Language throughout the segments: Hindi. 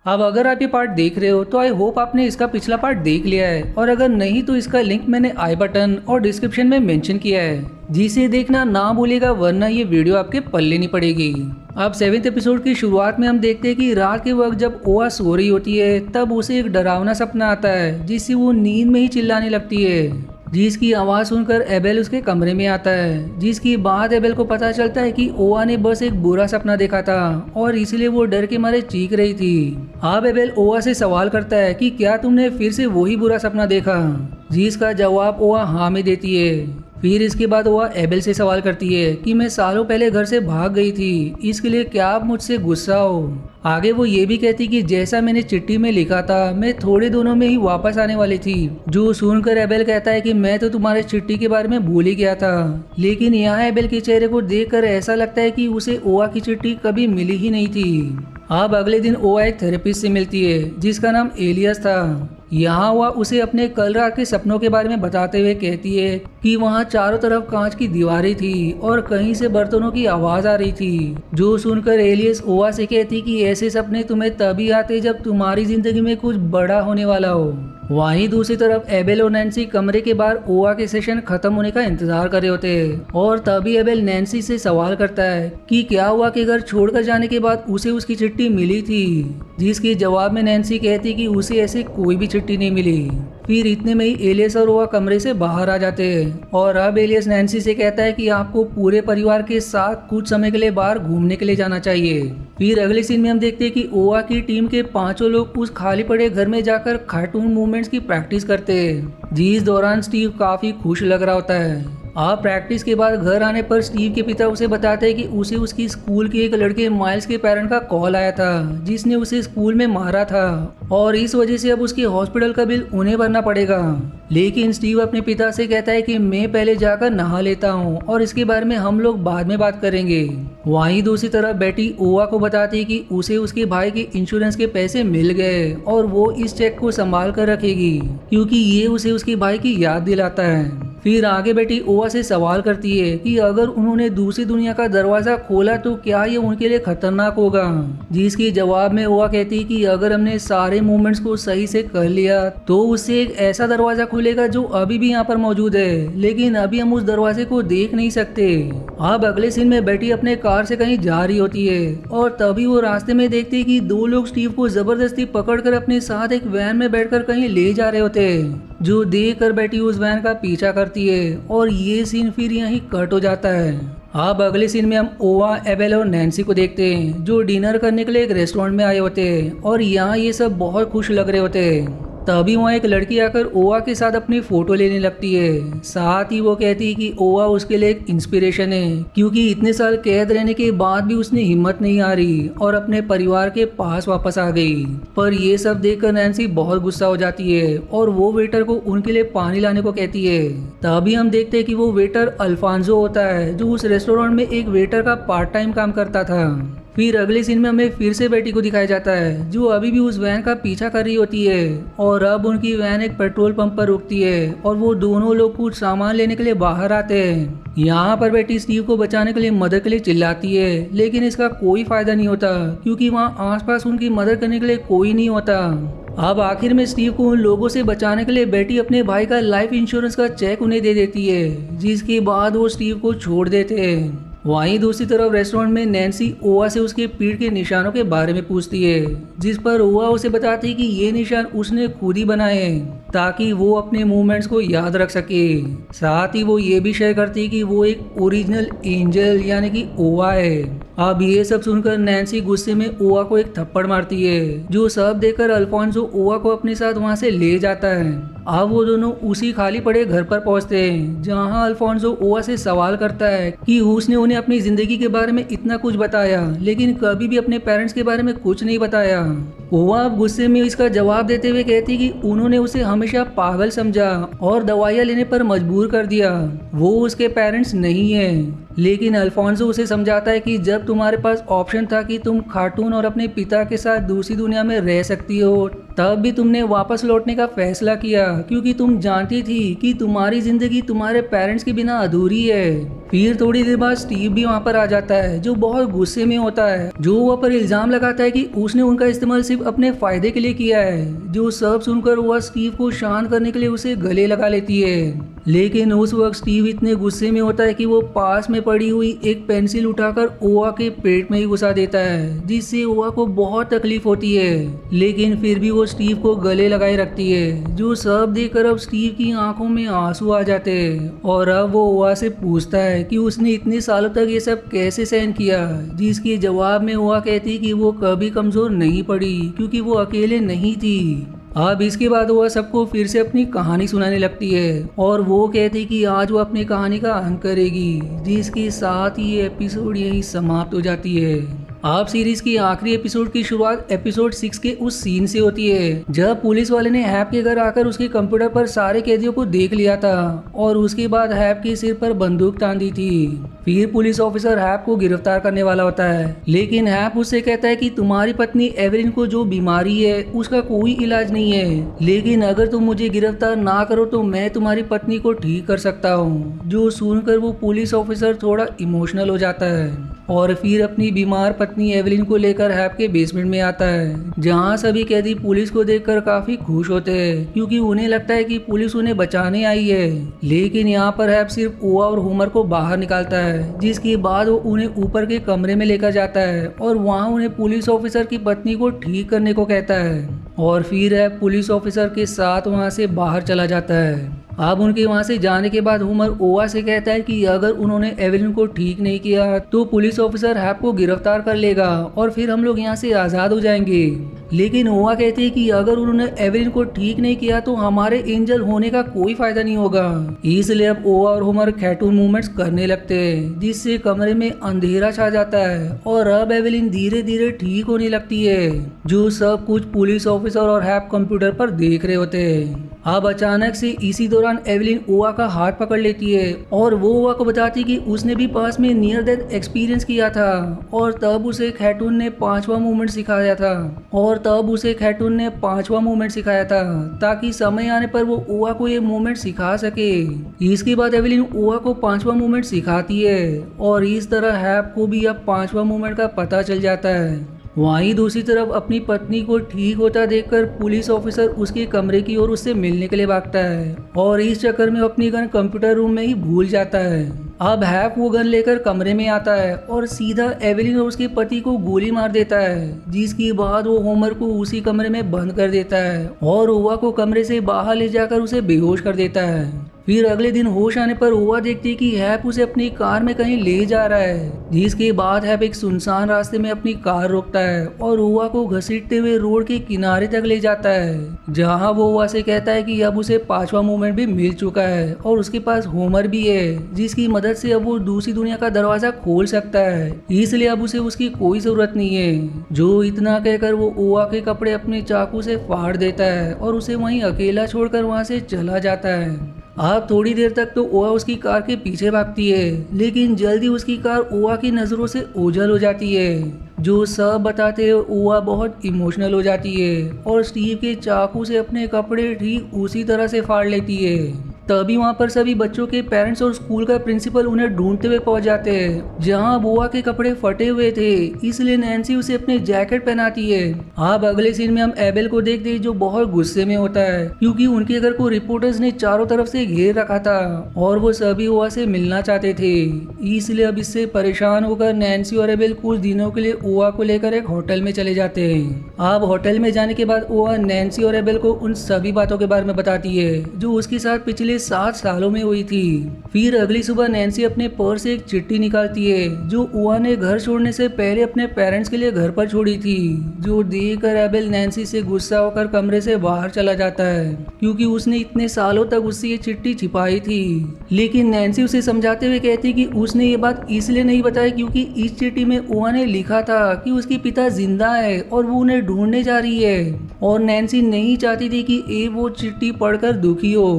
अब अगर आप ये पार्ट देख रहे हो तो आई होप आपने इसका पिछला पार्ट देख लिया है, और अगर नहीं तो इसका लिंक मैंने आई बटन और डिस्क्रिप्शन में मेंशन किया है, जिसे देखना ना भूलिएगा, वरना ये वीडियो आपके पल्ले नहीं पड़ेगी। अब 7th एपिसोड की शुरुआत में हम देखते हैं कि रात के वक्त जब ओआ सो रही होती है तब उसे एक डरावना सपना आता है जिससे वो नींद में ही चिल्लाने लगती है, जिसकी आवाज सुनकर एबेल उसके कमरे में आता है। जिसके बाद एबेल को पता चलता है कि ओआ ने बस एक बुरा सपना देखा था और इसलिए वो डर के मारे चीख रही थी। अब एबेल ओआ से सवाल करता है कि क्या तुमने फिर से वही बुरा सपना देखा, जिसका जवाब ओआ हाँ में देती है। फिर इसके बाद वह एबेल से सवाल करती है कि मैं सालों पहले घर से भाग गई थी, इसके लिए क्या आप मुझसे गुस्सा हो। आगे वो ये भी कहती कि जैसा मैंने चिट्ठी में लिखा था मैं थोड़े दिनों में ही वापस आने वाली थी। जो सुनकर एबेल कहता है कि मैं तो तुम्हारे चिट्ठी के बारे में भूल ही गया था। लेकिन यहाँ एबेल के चेहरे को देखकर ऐसा लगता है कि उसे ओआ की चिट्ठी कभी मिली ही नहीं थी। अब अगले दिन ओआ एक थेरेपिस्ट से मिलती है जिसका नाम एलियस था। यहाँ वह उसे अपने कल रात के सपनों के बारे में बताते हुए कहती है कि वहाँ चारों तरफ कांच की दीवारें थी और कहीं से बर्तनों की आवाज आ रही थी। जो सुनकर एलियस ओआ से कहती कि ऐसे सपने तुम्हें तभी आते जब तुम्हारी जिंदगी में कुछ बड़ा होने वाला हो। वहीं दूसरी तरफ एबेल और नैन्सी कमरे के बाहर ओआ के सेशन खत्म होने का इंतजार कर रहे होते हैं, और तभी एबेल नैन्सी से सवाल करता है कि क्या हुआ कि घर छोड़कर जाने के बाद उसे उसकी चिट्ठी मिली थी, जिसके जवाब में नैन्सी कहती कि उसे ऐसी कोई भी चिट्ठी नहीं मिली। फिर इतने में ही एलियस और ओआ कमरे से बाहर आ जाते हैं, और अब एलियस नैन्सी से कहता है कि आपको पूरे परिवार के साथ कुछ समय के लिए बाहर घूमने के लिए जाना चाहिए। फिर अगले सीन में हम देखते हैं कि ओआ की टीम के 5 लोग उस खाली पड़े घर में जाकर कार्टून मूवमेंट्स की प्रैक्टिस करते हैं, जिस दौरान स्टीव काफी खुश लग रहा होता है। आप प्रैक्टिस के बाद घर आने पर स्टीव के पिता उसे बताते हैं कि उसे उसकी स्कूल के एक लड़के माइल्स के पेरेंट का कॉल आया था, जिसने उसे स्कूल में मारा था, और इस वजह से अब उसके हॉस्पिटल का बिल उन्हें भरना पड़ेगा। लेकिन स्टीव अपने पिता से कहता है कि मैं पहले जाकर नहा लेता हूँ और इसके बारे में हम लोग बाद में बात करेंगे। वहीं दूसरी तरफ बेटी ओआ को बताती है कि उसे उसके भाई के इंश्योरेंस के पैसे मिल गए और वो इस चेक को संभाल कर रखेगी, क्योंकि ये उसे उसके भाई की याद दिलाता है। फिर आगे बेटी ओआ से सवाल करती है कि अगर उन्होंने दूसरी दुनिया का दरवाजा खोला तो क्या ये उनके लिए खतरनाक होगा, जिसके जवाब में ओआ कहती है कि अगर हमने सारे मूवमेंट्स को सही से कर लिया तो उससे एक ऐसा दरवाजा खुलेगा जो अभी भी यहाँ पर मौजूद है, लेकिन अभी हम उस दरवाजे को देख नहीं सकते। अब अगले सीन में बेटी अपने कार से कहीं जा रही होती है, और तभी वो रास्ते में देखती है कि 2 लोग स्टीव को जबरदस्ती पकड़कर अपने साथ एक वैन में बैठकर कहीं ले जा रहे होते हैं। जो देख कर बेटी उस वैन का पीछा करती है, और ये सीन फिर यहीं कट हो जाता है। अब अगले सीन में हम ओआ, एबेल और नैन्सी को देखते हैं जो डिनर करने के लिए एक रेस्टोरेंट में आए होते हैं, और यहाँ ये सब बहुत खुश लग रहे होते हैं। तभी वहाँ एक लड़की आकर ओआ के साथ अपनी फोटो लेने लगती है। साथ ही वो कहती है कि ओआ उसके लिए एक इंस्पिरेशन है, क्योंकि इतने साल कैद रहने के बाद भी उसने हिम्मत नहीं हारी और अपने परिवार के पास वापस आ गई। पर ये सब देखकर नैन्सी बहुत गुस्सा हो जाती है और वो वेटर को उनके लिए पानी लाने को कहती है। तभी हम देखते हैं कि वो वेटर अल्फांसो होता है, जो उस रेस्टोरेंट में एक वेटर का पार्ट टाइम काम करता था। फिर अगले सीन में हमें फिर से बेटी को दिखाया जाता है जो अभी भी उस वैन का पीछा कर रही होती है, और अब उनकी वैन एक पेट्रोल पंप पर रुकती है और वो दोनों लोग कुछ सामान लेने के लिए बाहर आते हैं। यहाँ पर बेटी स्टीव को बचाने के लिए मदद के लिए चिल्लाती है, लेकिन इसका कोई फायदा नहीं होता क्योंकि वहाँ आसपास उनकी मदद करने के लिए कोई नहीं होता। अब आखिर में स्टीव को उन लोगों से बचाने के लिए बेटी अपने भाई का लाइफ इंश्योरेंस का चेक उन्हें दे देती है, जिसके बाद वो स्टीव को छोड़ देते हैं। वहीं दूसरी तरफ रेस्टोरेंट में नैन्सी ओआ से उसके पीठ के निशानों के बारे में पूछती है, जिस पर ओआ उसे बताती है कि ये निशान उसने खुद ही बनाए हैं ताकि वो अपने मूवमेंट्स को याद रख सके। साथ ही वो ये भी शेयर करती है कि वो एक ओरिजिनल एंजल यानी कि ओआ है। अब ये सब सुनकर नैन्सी गुस्से में ओआ को एक थप्पड़ मारती है, जो सब देखकर अल्फोंसो ओआ को अपने साथ वहाँ से ले जाता है। अब वो दोनों उसी खाली पड़े घर पर पहुँचते हैं, जहाँ अल्फोंसो ओआ से सवाल करता है कि उसने उन्हें अपनी जिंदगी के बारे में इतना कुछ बताया लेकिन कभी भी अपने पेरेंट्स के बारे में कुछ नहीं बताया। ओआ अब गुस्से में इसका जवाब देते हुए कहती कि उन्होंने उसे हमेशा पागल समझा और दवाइयाँ लेने पर मजबूर कर दिया। वो उसके पेरेंट्स नहीं है। लेकिन अल्फोंसो उसे समझाता है कि जब तुम्हारे पास ऑप्शन था कि तुम खार्टून और अपने पिता के साथ दूसरी दुनिया में रह सकती हो, तब भी तुमने वापस लौटने का फैसला किया क्योंकि तुम जानती थी कि तुम्हारी जिंदगी तुम्हारे पेरेंट्स के बिना अधूरी है। फिर थोड़ी देर बाद स्टीव भी वहाँ पर आ जाता है, जो बहुत गुस्से में होता है, जो वहाँ पर इल्जाम लगाता है कि उसने उनका इस्तेमाल सिर्फ अपने फायदे के लिए किया है। जो सब सुनकर वह स्टीव को शांत करने के लिए उसे गले लगा लेती है। लेकिन उस वक्त स्टीव इतने गुस्से में होता है कि वो पास में पड़ी हुई एक पेंसिल उठाकर ओवा के पेट में ही घुसा देता है, जिससे ओवा को बहुत तकलीफ होती है। लेकिन फिर भी वो स्टीव को गले लगाए रखती है। जो सब देखकर अब स्टीव की आंखों में आंसू आ जाते हैं और अब वो ओवा से पूछता है कि उसने इतने सालों तक ये सब कैसे सहन किया, जिसके जवाब में ओवा कहती कि वो कभी कमजोर नहीं पड़ी क्योंकि वो अकेले नहीं थी। अब इसके बाद वह सबको फिर से अपनी कहानी सुनाने लगती है और वो कहती कि आज वो अपनी कहानी का अंत करेगी, जिसके साथ ही एपिसोड यही समाप्त हो जाती है। आप सीरीज की आखिरी एपिसोड की शुरुआत एपिसोड 6 के उस सीन से होती है जब पुलिस वाले ने हैप के घर आकर उसके कंप्यूटर पर सारे कैदियों को देख लिया था और उसके बाद हैप के सिर पर बंदूक तान दी थी। फिर पुलिस ऑफिसर हैप को गिरफ्तार करने वाला होता है, लेकिन हैप उससे कहता है कि तुम्हारी पत्नी एवरिन को जो बीमारी है उसका कोई इलाज नहीं है, लेकिन अगर तुम मुझे गिरफ्तार ना करो तो मैं तुम्हारी पत्नी को ठीक कर सकता हूँ। जो सुनकर वो पुलिस ऑफिसर थोड़ा इमोशनल हो जाता है और फिर अपनी बीमार पत्नी एवलिन को लेकर हैप के बेसमेंट में आता है, जहां सभी कैदी पुलिस को देखकर काफी खुश होते हैं क्योंकि उन्हें लगता है कि पुलिस उन्हें बचाने आई है। लेकिन यहाँ पर हैप सिर्फ ओवा और होमर को बाहर निकालता है, जिसके बाद वो उन्हें ऊपर के कमरे में लेकर जाता है और वहाँ उन्हें पुलिस ऑफिसर की पत्नी को ठीक करने को कहता है और फिर हैप पुलिस ऑफिसर के साथ वहाँ से बाहर चला जाता है। अब उनके वहां से जाने के बाद होमर ओवा से कहता है कि अगर उन्होंने एवलिन को ठीक नहीं किया तो पुलिस ऑफिसर हैप को गिरफ्तार कर लेगा और फिर हम लोग यहाँ से आज़ाद हो जाएंगे। लेकिन ओवा कहती है कि अगर उन्होंने एवलिन को ठीक नहीं किया तो हमारे एंजल होने का कोई फायदा नहीं होगा। इसलिए अब ओवा और होमर खैटून मूवमेंट्स करने लगते हैं, जिससे कमरे में अंधेरा छा जाता है और अब एवलिन धीरे धीरे ठीक होने लगती है। जो सब कुछ पुलिस ऑफिसर और हैप कंप्यूटर पर देख रहे होते हैं। अब अचानक से इसी दौरान एवलिन ओवा का हाथ पकड़ लेती है और वो ओवा को बताती कि उसने भी पास में नियर डेथ एक्सपीरियंस किया था और तब उसे खैटून ने 5वां मूवमेंट सिखाया था ताकि समय आने पर वो ओवा को ये मूवमेंट सिखा सके। इसके बाद एवलिन ओवा को 5वां मूवमेंट सिखाती है और इस तरह हैप को भी अब 5वां मूवमेंट का पता चल जाता है। वहीं दूसरी तरफ अपनी पत्नी को ठीक होता देखकर पुलिस ऑफिसर उसके कमरे की ओर उससे मिलने के लिए भागता है और इस चक्कर में अपनी गन कंप्यूटर रूम में ही भूल जाता है। अब हैप वो गन लेकर कमरे में आता है और सीधा एवलिन और उसके पति को गोली मार देता है, जिसके बाद वो होमर को उसी कमरे में बंद कर देता है और ओवा को कमरे से बाहर ले जाकर उसे बेहोश कर देता है। फिर अगले दिन होश आने पर ओवा देखती है कि हैप उसे अपनी कार में कहीं ले जा रहा है, जिसके बाद हैप एक सुनसान रास्ते में अपनी कार रोकता है और ओवा को घसीटते हुए रोड के किनारे तक ले जाता है, जहां वो ओवा से कहता है कि अब उसे 5वां मूवमेंट भी मिल चुका है और उसके पास होमर भी है, जिसकी मदद से अब वो दूसरी दुनिया का दरवाजा खोल सकता है, इसलिए अब उसे उसकी कोई जरूरत नहीं है। जो इतना कहकर वो ओवा के कपड़े अपने चाकू से फाड़ देता है और उसे वहीं अकेला छोड़कर वहां से चला जाता है। अब थोड़ी देर तक तो ओवा उसकी कार के पीछे भागती है, लेकिन जल्दी उसकी कार ओवा की नजरों से ओझल हो जाती है। जो सब बताते हैं ओवा बहुत इमोशनल हो जाती है और स्टीव के चाकू से अपने कपड़े ठीक उसी तरह से फाड़ लेती है। तभी वहाँ पर सभी बच्चों के पेरेंट्स और स्कूल का प्रिंसिपल उन्हें ढूंढते हुए पहुंच जाते हैं, जहाँ ओवा के कपड़े फटे हुए थे, इसलिए नैन्सी उसे अपने जैकेट पहनाती है। अब अगले सीन में हम एबेल को देखते हैं, जो बहुत गुस्से में होता है क्योंकि उनके घर को रिपोर्टर्स ने चारों तरफ से घेर रखा था और वो सभी ओवा से मिलना चाहते थे। इसलिए अब इससे परेशान होकर नैन्सी और एबेल कुछ दिनों के लिए ओवा को लेकर एक होटल में चले जाते हैं। अब होटल में जाने के बाद ओवा नैन्सी और एबेल को उन सभी बातों के बारे में बताती है जो उसके साथ पिछले 7 सालों में हुई थी। फिर अगली सुबह नैन्सी अपने पर्स से एक चिट्ठी निकालती है जो ओवा ने घर छोड़ने से पहले अपने पेरेंट्स के लिए घर पर छोड़ी थी, जो देखकर एबेल नैन्सी से गुस्सा होकर कमरे से बाहर चला जाता है क्योंकि उसने इतने सालों तक उससे ये चिट्ठी छिपाई थी। लेकिन नैन्सी उसे समझाते हुए कहती कि उसने ये बात इसलिए नहीं बताई क्योंकि इस चिट्ठी में ओवा ने लिखा था कि उसके पिता जिंदा है और वो उन्हें ढूंढने जा रही है और नैन्सी नहीं चाहती थी कि ए वो चिट्ठी पढ़कर दुखी हो।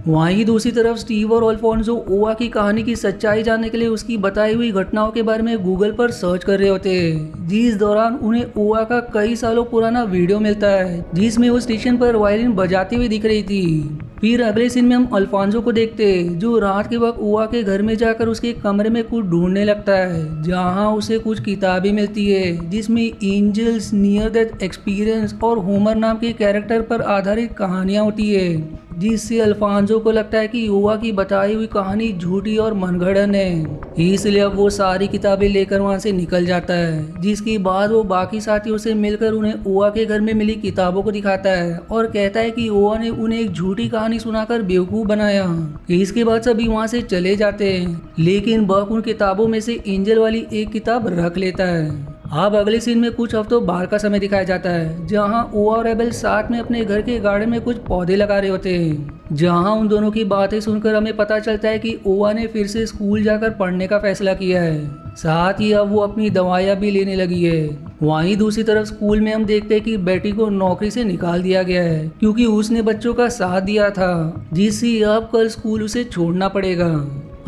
वहीं दूसरी तरफ स्टीव और अल्फोंसो ओवा की कहानी की सच्चाई जानने के लिए उसकी बताई हुई घटनाओं के बारे में गूगल पर सर्च कर रहे होते हैं, जिस दौरान उन्हें ओवा का कई सालों पुराना वीडियो मिलता है जिसमें वो स्टेशन पर वायलिन बजाती हुई दिख रही थी। फिर अगले सीन में हम अल्फांसो को देखते हैं जो रात के वक्त ओआ के घर में जाकर उसके कमरे में कुछ ढूंढने लगता है, जहां उसे कुछ किताबें मिलती है जिसमें एंजल्स, नियर डेथ एक्सपीरियंस और होमर नाम के कैरेक्टर पर आधारित कहानियां होती है, जिससे अल्फांसो को लगता है कि ओआ की बताई हुई कहानी झूठी और मनगढ़ंत है। इसलिए अब वो सारी किताबें लेकर वहां से निकल जाता है, जिसके बाद वो बाकी साथियों से मिलकर उन्हें ओआ के घर में मिली किताबों को दिखाता है और कहता है कि ओआ ने उन्हें एक झूठी कहानी सुनाकर बेवकूफ बनाया। इसके बाद सभी वहां से चले जाते हैं, लेकिन बक उन किताबों में से एंजल वाली एक किताब रख लेता है। अब अगले सीन में कुछ हफ्तों बाहर का समय दिखाया जाता है, जहां ओआ और एबेल साथ में अपने घर के गार्डन में कुछ पौधे लगा रहे होते हैं, जहां उन दोनों की बातें सुनकर हमें पता चलता है कि ओआ ने फिर से स्कूल जाकर पढ़ने का फैसला किया है, साथ ही अब वो अपनी दवाइयाँ भी लेने लगी है। वहीं दूसरी तरफ स्कूल में हम देखते हैं कि बेटी को नौकरी से निकाल दिया गया है क्योंकि उसने बच्चों का साथ दिया था, जिससे अब कल स्कूल उसे छोड़ना पड़ेगा।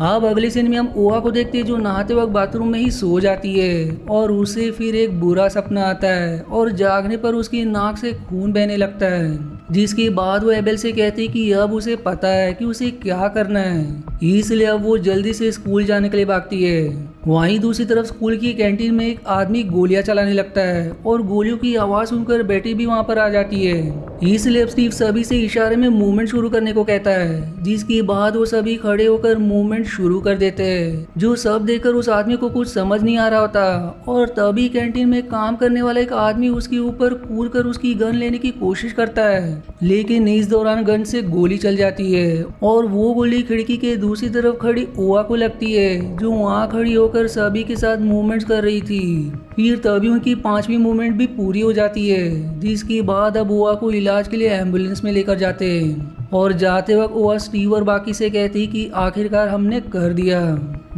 अब अगले सीन में हम ओआ को देखते हैं जो नहाते वक्त बाथरूम में ही सो जाती है और उसे फिर एक बुरा सपना आता है और जागने पर उसकी नाक से खून बहने लगता है, जिसके बाद वो एबेल से कहती है कि अब उसे पता है कि उसे क्या करना है, इसलिए अब वो जल्दी से स्कूल जाने के लिए भागती है। वहीं दूसरी तरफ स्कूल की कैंटीन में एक आदमी गोलियां चलाने लगता है और गोलियों की आवाज सुनकर बेटी भी वहां पर आ जाती है, इसलिए स्टीव सभी से इशारे में मूवमेंट शुरू करने को कहता है, जिसके बाद वो सभी खड़े होकर मूवमेंट शुरू कर देते हैं, जो सब देखकर उस आदमी को कुछ समझ नहीं आ रहा होता। और तभी कैंटीन में काम करने वाला एक आदमी उसके ऊपर कूद कर उसकी गन लेने की कोशिश करता है, लेकिन इस दौरान गन से गोली चल जाती है और वो गोली खिड़की के दूसरी तरफ खड़ी ओआ को लगती है, जो वहाँ खड़ी होकर सभी के साथ मूवमेंट्स कर रही थी। फिर तभी उनकी 5वीं मूवमेंट भी पूरी हो जाती है, जिसके बाद अब ओआ को इलाज के लिए एम्बुलेंस में लेकर जाते हैं और जाते वक्त ओआ स्टीव और बाकी से कहती कि आखिरकार हमने कर दिया,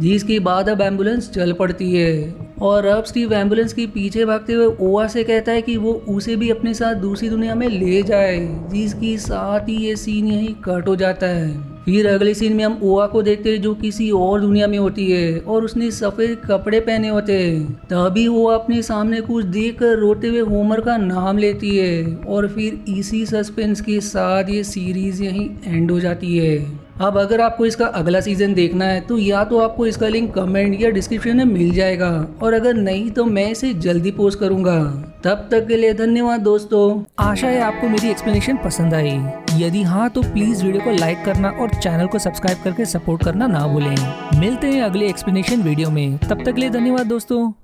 जिसके बाद अब एम्बुलेंस चल पड़ती है और अब स्टीव एम्बुलेंस के पीछे भागते हुए ओआ से कहता है कि वो उसे भी अपने साथ दूसरी दुनिया में ले जाए, जिसके साथ ही ये सीन यहीं कट हो जाता है। फिर अगले सीन में हम ओआ को देखते हैं जो किसी और दुनिया में होती है और उसने सफेद कपड़े पहने होते हैं। तभी वो अपने सामने कुछ देखकर रोते हुए होमर का नाम लेती है और फिर इसी सस्पेंस के साथ ये सीरीज यहीं एंड हो जाती है। अब अगर आपको इसका अगला सीजन देखना है तो या तो आपको इसका लिंक कमेंट या डिस्क्रिप्शन में मिल जाएगा, और अगर नहीं तो मैं इसे जल्दी पोस्ट करूंगा। तब तक के लिए धन्यवाद दोस्तों। आशा है आपको मेरी एक्सप्लेनेशन पसंद आई। यदि हाँ तो प्लीज वीडियो को लाइक करना और चैनल को सब्सक्राइब करके सपोर्ट करना ना भूलें। मिलते हैं अगले एक्सप्लेनेशन वीडियो में, तब तक के लिए धन्यवाद दोस्तों।